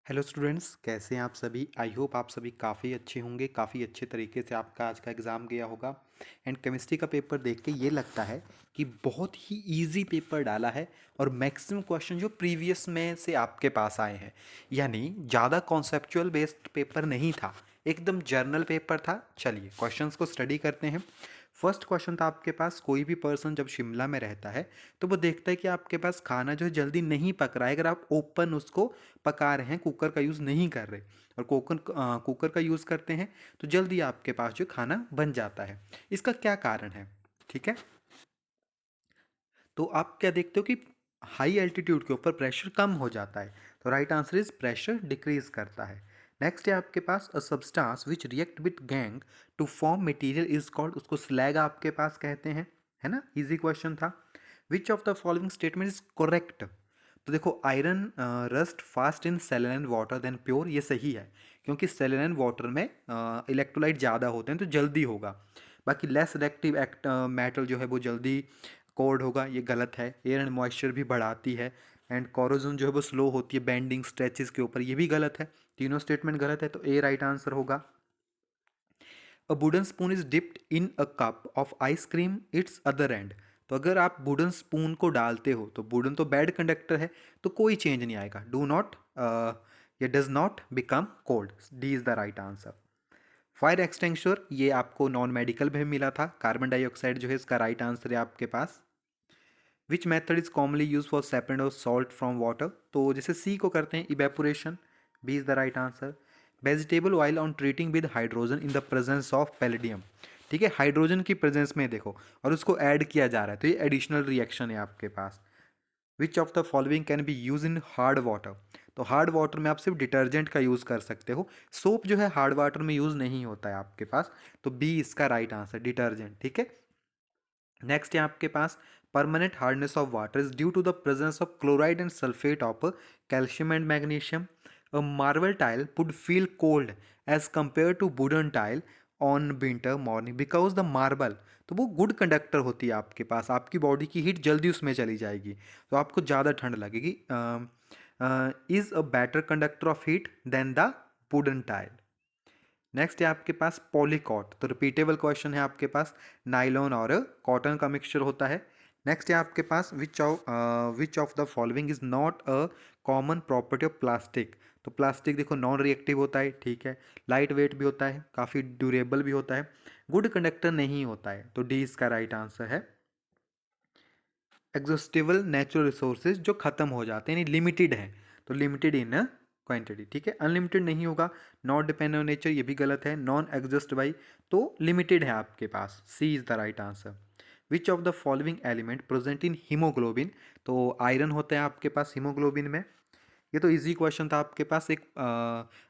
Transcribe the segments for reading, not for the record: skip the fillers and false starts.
Hello students, कैसे हैं आप सभी। आई होप आप सभी काफ़ी अच्छे होंगे। काफ़ी अच्छे तरीके से आपका आज का एग्ज़ाम गया होगा। एंड केमिस्ट्री का पेपर देख के ये लगता है कि बहुत ही इजी पेपर डाला है और मैक्सिमम क्वेश्चन जो प्रीवियस में से आपके पास आए हैं, यानी ज़्यादा कॉन्सेप्चुअल बेस्ड पेपर नहीं था, एकदम जर्नल पेपर था। चलिए क्वेश्चंस को स्टडी करते हैं। फर्स्ट क्वेश्चन था आपके पास, कोई भी पर्सन जब शिमला में रहता है तो वो देखता है कि आपके पास खाना जो है जल्दी नहीं पक रहा है। अगर आप ओपन उसको पका रहे हैं, कुकर का यूज़ नहीं कर रहे और कुकर का यूज़ करते हैं तो जल्दी आपके पास जो खाना बन जाता है। इसका क्या कारण है? ठीक है, तो आप क्या देखते हो कि हाई एल्टीट्यूड के ऊपर प्रेशर कम हो जाता है, तो right answer is pressure decreases करता है। नेक्स्ट है आपके पास, a substance which react with gangue to form material is called, उसको स्लैग आपके पास कहते हैं, है ना। इजी क्वेश्चन था। Which of the following statement is correct? तो देखो, iron rust fast in saline water then pure, ये सही है क्योंकि सेलेनाइन वाटर में इलेक्ट्रोलाइट ज़्यादा होते हैं तो जल्दी होगा। बाकी लेस रिएक्टिव एक्ट मेटल जो है वो जल्दी कोर्ड होगा, ये गलत है। एयर एंड मॉइस्चर भी बढ़ाती है एंड कोरोजन जो है वो स्लो होती है बेंडिंग स्ट्रेचेस के ऊपर, ये भी गलत है। तीनों स्टेटमेंट गलत है, तो ए राइट आंसर होगा। A wooden spoon is dipped in a cup of ice cream it's other and, तो अगर आप वुडन स्पून को डालते हो तो वुडन तो बैड कंडक्टर है, तो कोई चेंज नहीं आएगा। डू नॉट ये does not become cold, D is the right answer. Fire extinguisher ये आपको नॉन मेडिकल में मिला था, कार्बन डाइऑक्साइड जो है इसका राइट आंसर है आपके पास। Which method is commonly use for separate of salt from water, तो जैसे सी को करते हैं evaporation, B is the right answer. Vegetable oil on treating with hydrogen in the presence of palladium, ठीक है, हाइड्रोजन की प्रेजेंस में देखो और उसको ऐड किया जा रहा है तो ये एडिशनल रिएक्शन है आपके पास। Which of the following can be use in hard water, तो हार्ड वाटर में आप सिर्फ डिटर्जेंट का यूज़ कर सकते हो, सोप जो है हार्ड वाटर में यूज़ नहीं होता है आपके पास, तो बी इसका राइट आंसर, डिटर्जेंट, ठीक है। नेक्स्ट है आपके पास, permanent hardness of water is due to the presence of chloride and sulphate of calcium and magnesium. A marble tile would feel cold as compare to wooden tile on winter morning because the marble, तो वो good conductor होती है आपके पास, आपकी body की heat जल्दी उसमें चली जाएगी तो आपको ज़्यादा ठंड लगेगी। Is a better conductor of heat than the wooden tile. Next है आपके पास पॉलीकॉट, तो रिपीटेबल क्वेश्चन है आपके पास, नाइलॉन और कॉटन का मिक्सचर होता है। नेक्स्ट है आपके पास, which of the following is not a common property of plastic, तो प्लास्टिक देखो नॉन रिएक्टिव होता है, ठीक है, लाइट वेट भी होता है, काफ़ी ड्यूरेबल भी होता है, गुड कंडक्टर नहीं होता है, तो डी इसका राइट आंसर है। एग्जॉस्टिबल नेचुरल रिसोर्सेज जो खत्म हो जाते हैं, यानी लिमिटेड है, तो लिमिटेड इन क्वांटिटी, ठीक है, अनलिमिटेड नहीं होगा। नॉट डिपेंड ऑन नेचर ये भी गलत है। नॉन एग्जॉस्ट बाई, तो लिमिटेड है आपके पास, C is the right answer. Which of the following element present in haemoglobin, तो आयरन होता है आपके पास हीमोग्लोबिन में। ये तो इजी क्वेश्चन था आपके पास। एक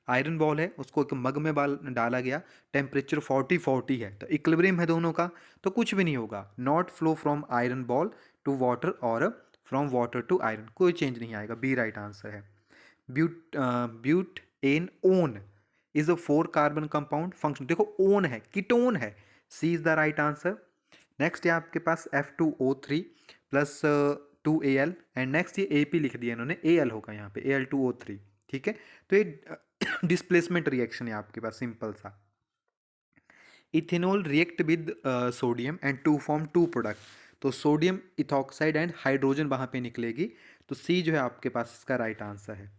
आयरन बॉल है, उसको एक मग में डाला गया, टेम्परेचर 40-40 है, तो इक्विलिब्रियम है दोनों का, तो कुछ भी नहीं होगा। Not flow from iron ball to water और फ्रॉम वाटर टू आयरन, कोई चेंज नहीं आएगा, बी राइट आंसर है। Butanone is a 4 carbon compound function, देखो ओन है, कीटोन है, C is the right answer. Next है आपके पास F2O3 plus 2Al, and next ये AP लिख दिया इन्होंने, Al होगा यहाँ पे, Al2O3, ठीक है, तो ये डिस्प्लेसमेंट रिएक्शन है आपके पास, सिंपल सा। Ethanol react with sodium and to form two product, तो सोडियम इथॉक्साइड एंड हाइड्रोजन वहाँ पे निकलेगी, तो सी जो है आपके पास इसका राइट आंसर है।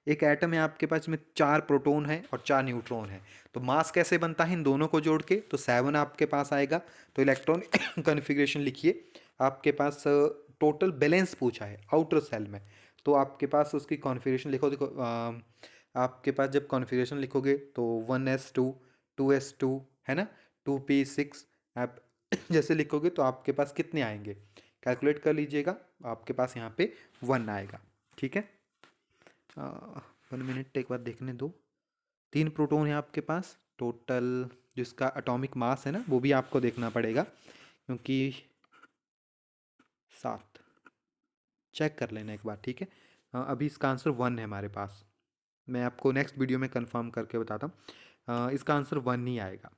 एक एटम है आपके पास में 4 प्रोटॉन है और 4 न्यूट्रॉन है, तो मास कैसे बनता है इन दोनों को जोड़ के, तो 7 आपके पास आएगा। तो इलेक्ट्रॉन कन्फिग्रेशन लिखिए आपके पास, टोटल बैलेंस पूछा है आउटर सेल में, तो आपके पास उसकी कॉन्फ़िगरेशन लिखो, देखो आपके पास जब कॉन्फ़िगरेशन लिखोगे तो 1s2 2s2 है ना, 2p6, आप जैसे लिखोगे तो आपके पास कितने आएंगे, कैलकुलेट कर लीजिएगा, आपके पास यहाँ पे 1 आएगा, ठीक है। 1 मिनट एक बार देखने दो। 3 प्रोटॉन है आपके पास टोटल, जिसका एटॉमिक मास है ना वो भी आपको देखना पड़ेगा क्योंकि 7, चेक कर लेना एक बार, ठीक है। अभी इसका आंसर 1 है हमारे पास, मैं आपको नेक्स्ट वीडियो में कंफर्म करके बताता हूँ। इसका आंसर 1 ही आएगा।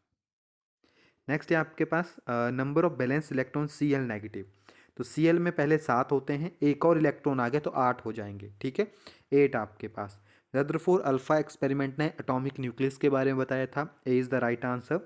नेक्स्ट है आपके पास, number of valence electron Cl negative, तो Cl में पहले 7 होते हैं, एक और इलेक्ट्रॉन आ गया तो 8 हो जाएंगे, ठीक है, 8 आपके पास। रदरफोर्ड अल्फा एक्सपेरिमेंट ने एटॉमिक न्यूक्लियस के बारे में बताया था, A is the right answer.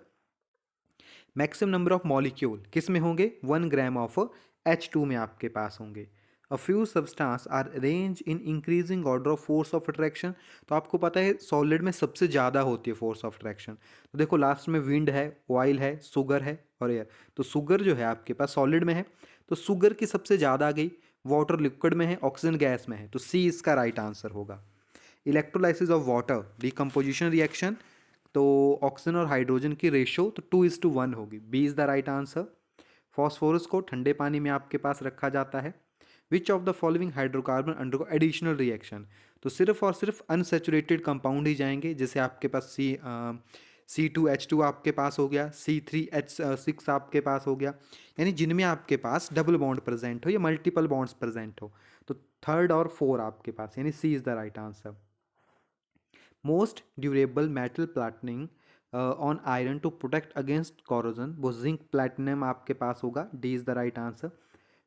Maximum number of molecule किस में होंगे, 1 ग्राम ऑफ H2 में आपके पास होंगे। A few substance are arrange in increasing order of force of attraction. तो आपको पता है सॉलिड में सबसे ज़्यादा होती है फोर्स ऑफ अट्रैक्शन। तो देखो लास्ट में विंड है, ऑयल है, शुगर है और एयर। तो शुगर जो है आपके पास सॉलिड में है, तो शुगर की सबसे ज़्यादा आ गई। वाटर लिक्विड में है, ऑक्सीजन गैस में है, तो सी इसका राइट आंसर होगा। Electrolysis of water, decomposition reaction, तो ऑक्सीजन और हाइड्रोजन की रेशो तो 2:1 होगी, B is the right answer. Phosphorus को ठंडे पानी में आपके पास रखा जाता है। Which of the following hydrocarbon undergo additional reaction, तो सिर्फ और सिर्फ अनसेचुरेटेड कंपाउंड ही जाएंगे, जैसे आपके पास C2H2 आपके पास हो गया, C3H6 आपके पास हो गया, यानी जिनमें आपके पास डबल बॉन्ड प्रेजेंट हो या मल्टीपल बॉन्ड्स प्रेजेंट हो। तो थर्ड और फोर आपके पास, यानी C is the right answer. Most durable metal plating on iron to protect against corrosion, वो जिंक प्लैटिनम आपके पास होगा, D is the right answer.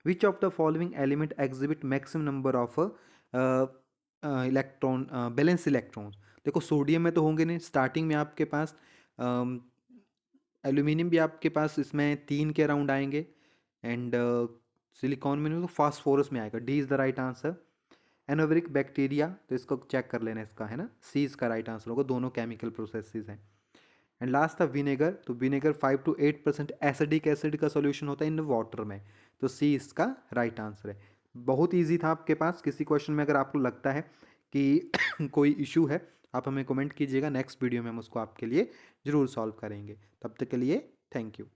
Which of the following element exhibit maximum number of electron valence electrons, देखो sodium में तो होंगे नहीं, starting में आपके पास एल्यूमिनियम भी आपके पास इसमें 3 के अराउंड आएंगे, एंड सिलिकॉन में नहीं, तो फास्फोरस में आएगा, D is the right answer. Anaerobic bacteria, तो इसको चेक कर लेना, इसका है ना, सी इसका राइट आंसर होगा, दोनों केमिकल प्रोसेसेस हैं। एंड लास्ट था विनेगर, तो विनेगर 5 to 8% एसिडिक एसिड का सॉल्यूशन होता है इन वाटर में, तो सी इसका राइट आंसर है। बहुत इजी था आपके पास। किसी क्वेश्चन में अगर आपको लगता है कि कोई इशू है, आप हमें कमेंट कीजिएगा, नेक्स्ट वीडियो में हम उसको आपके लिए ज़रूर सॉल्व करेंगे। तब तक के लिए थैंक यू।